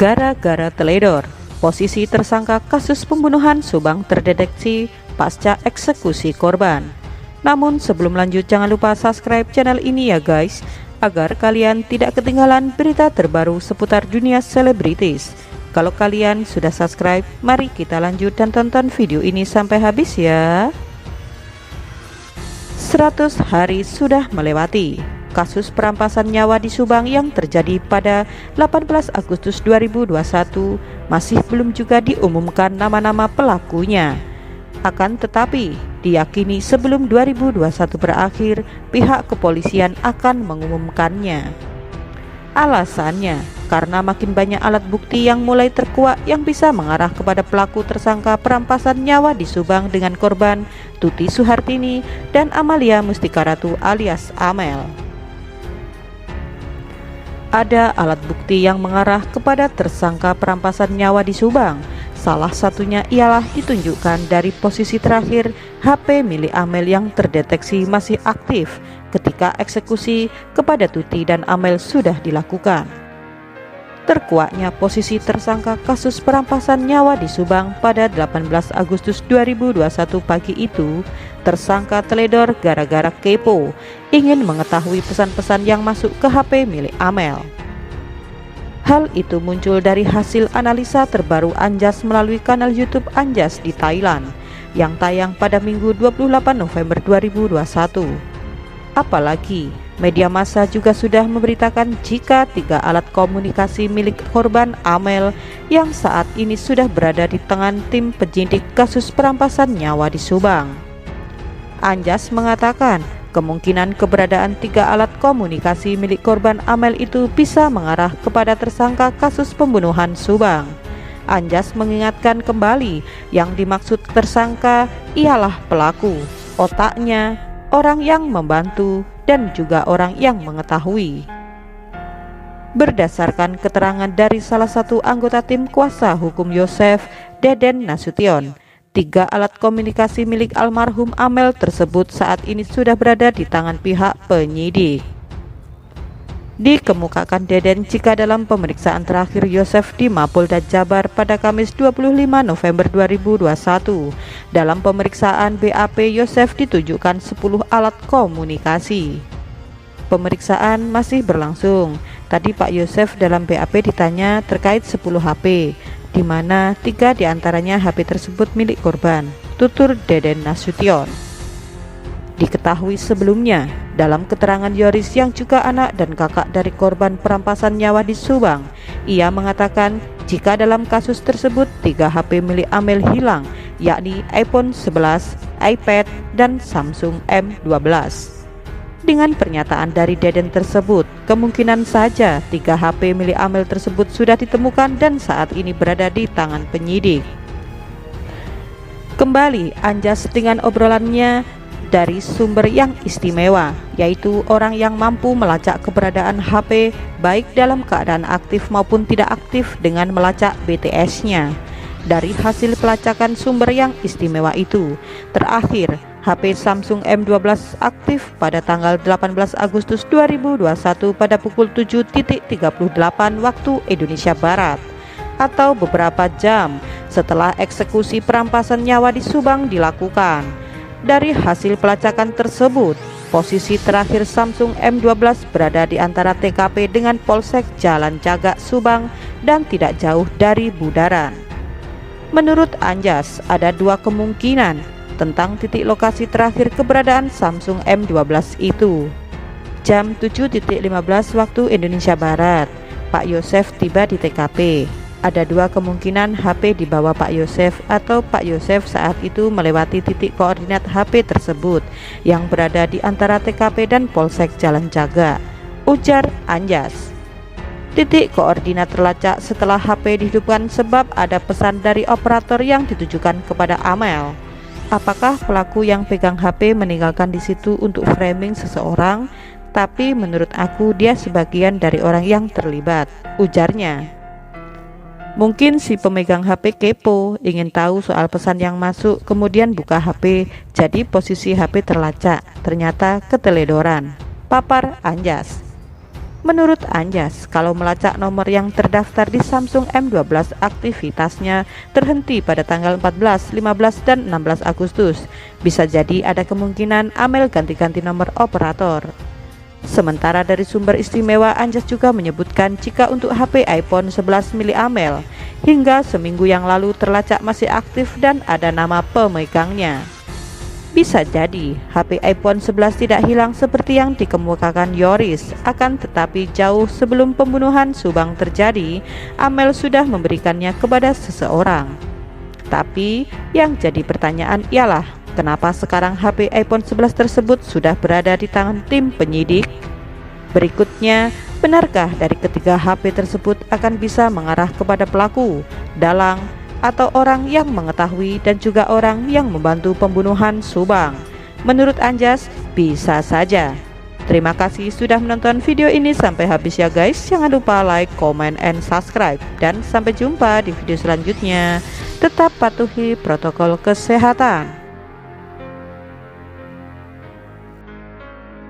Gara-gara teledor, posisi tersangka kasus pembunuhan Subang terdeteksi pasca eksekusi korban. Namun sebelum lanjut, jangan lupa subscribe channel ini ya guys, agar kalian tidak ketinggalan berita terbaru seputar dunia selebritis. Kalau kalian sudah subscribe, mari kita lanjut dan tonton video ini sampai habis ya. 100 hari sudah melewati. Kasus perampasan nyawa di Subang yang terjadi pada 18 Agustus 2021 masih belum juga diumumkan nama-nama pelakunya. Akan tetapi, diyakini sebelum 2021 berakhir, pihak kepolisian akan mengumumkannya. Alasannya, karena makin banyak alat bukti yang mulai terkuak yang bisa mengarah kepada pelaku tersangka perampasan nyawa di Subang dengan korban Tuti Suhartini dan Amalia Mustikaratu alias Amel. Ada alat bukti yang mengarah kepada tersangka perampasan nyawa di Subang. Salah satunya ialah ditunjukkan dari posisi terakhir HP milik Amel yang terdeteksi masih aktif ketika eksekusi kepada Tuti dan Amel sudah dilakukan. Terkuaknya posisi tersangka kasus perampasan nyawa di Subang pada 18 Agustus 2021 pagi itu, tersangka teledor gara-gara kepo, ingin mengetahui pesan-pesan yang masuk ke HP milik Amel. Hal itu muncul dari hasil analisa terbaru Anjas melalui kanal YouTube Anjas di Thailand yang tayang pada Minggu 28 November 2021. Apalagi media massa juga sudah memberitakan jika 3 alat komunikasi milik korban Amel yang saat ini sudah berada di tangan tim penyidik kasus perampasan nyawa di Subang. Anjas mengatakan kemungkinan keberadaan 3 alat komunikasi milik korban Amel itu bisa mengarah kepada tersangka kasus pembunuhan Subang. Anjas mengingatkan kembali yang dimaksud tersangka ialah pelaku, otaknya, orang yang membantu, dan juga orang yang mengetahui. Berdasarkan keterangan dari salah satu anggota tim kuasa hukum Yosef, Deden Nasution, 3 alat komunikasi milik almarhum Amel tersebut saat ini sudah berada di tangan pihak penyidik. Dikemukakan Deden jika dalam pemeriksaan terakhir Yosef di Mapolda Jabar pada Kamis 25 November 2021, dalam pemeriksaan BAP Yosef ditunjukkan 10 alat komunikasi. Pemeriksaan masih berlangsung. Tadi Pak Yosef dalam BAP ditanya terkait 10 HP, di mana 3 diantaranya HP tersebut milik korban, tutur Deden Nasution. Diketahui sebelumnya, dalam keterangan Yoris yang juga anak dan kakak dari korban perampasan nyawa di Subang, ia mengatakan jika dalam kasus tersebut 3 HP milik Amel hilang, yakni iPhone 11, iPad, dan Samsung M12. Dengan pernyataan dari Deden tersebut, kemungkinan saja 3 HP milik Amel tersebut sudah ditemukan dan saat ini berada di tangan penyidik. Kembali Anjas dengan obrolannya dari sumber yang istimewa, yaitu orang yang mampu melacak keberadaan HP baik dalam keadaan aktif maupun tidak aktif dengan melacak BTS-nya. Dari hasil pelacakan sumber yang istimewa itu, terakhir HP Samsung M12 aktif pada tanggal 18 Agustus 2021 pada pukul 7.38 waktu Indonesia Barat, atau beberapa jam setelah eksekusi perampasan nyawa di Subang dilakukan. Dari hasil pelacakan tersebut, posisi terakhir Samsung M12 berada di antara TKP dengan Polsek Jalan Cagak Subang dan tidak jauh dari Budaran. Menurut Anjas, ada 2 kemungkinan tentang titik lokasi terakhir keberadaan Samsung M12 itu. Jam 7.15 waktu Indonesia Barat, Pak Yosef tiba di TKP. Ada 2 kemungkinan HP dibawa Pak Yosef atau Pak Yosef saat itu melewati titik koordinat HP tersebut yang berada di antara TKP dan Polsek Jalan Cagak, ujar Anjas. Titik koordinat terlacak setelah HP dihidupkan sebab ada pesan dari operator yang ditujukan kepada Amel. Apakah pelaku yang pegang HP meninggalkan di situ untuk framing seseorang? Tapi menurut aku dia sebagian dari orang yang terlibat, ujarnya. Mungkin si pemegang HP kepo, ingin tahu soal pesan yang masuk, kemudian buka HP, jadi posisi HP terlacak, ternyata keteledoran, papar Anjas. Menurut Anjas, kalau melacak nomor yang terdaftar di Samsung M12, aktivitasnya terhenti pada tanggal 14, 15, dan 16 Agustus. Bisa jadi ada kemungkinan Amel ganti-ganti nomor operator. Sementara dari sumber istimewa, Anjas juga menyebutkan jika untuk HP iPhone 11 milik Amel, hingga seminggu yang lalu terlacak masih aktif dan ada nama pemegangnya. Bisa jadi HP iPhone 11 tidak hilang seperti yang dikemukakan Yoris, akan tetapi jauh sebelum pembunuhan Subang terjadi, Amel sudah memberikannya kepada seseorang. Tapi yang jadi pertanyaan ialah, kenapa sekarang HP iPhone 11 tersebut sudah berada di tangan tim penyidik? Berikutnya, benarkah dari ketiga HP tersebut akan bisa mengarah kepada pelaku, dalang, atau orang yang mengetahui dan juga orang yang membantu pembunuhan Subang? Menurut Anjas, bisa saja. Terima kasih sudah menonton video ini sampai habis ya guys. Jangan lupa like, comment, and subscribe. Dan sampai jumpa di video selanjutnya. Tetap patuhi protokol kesehatan.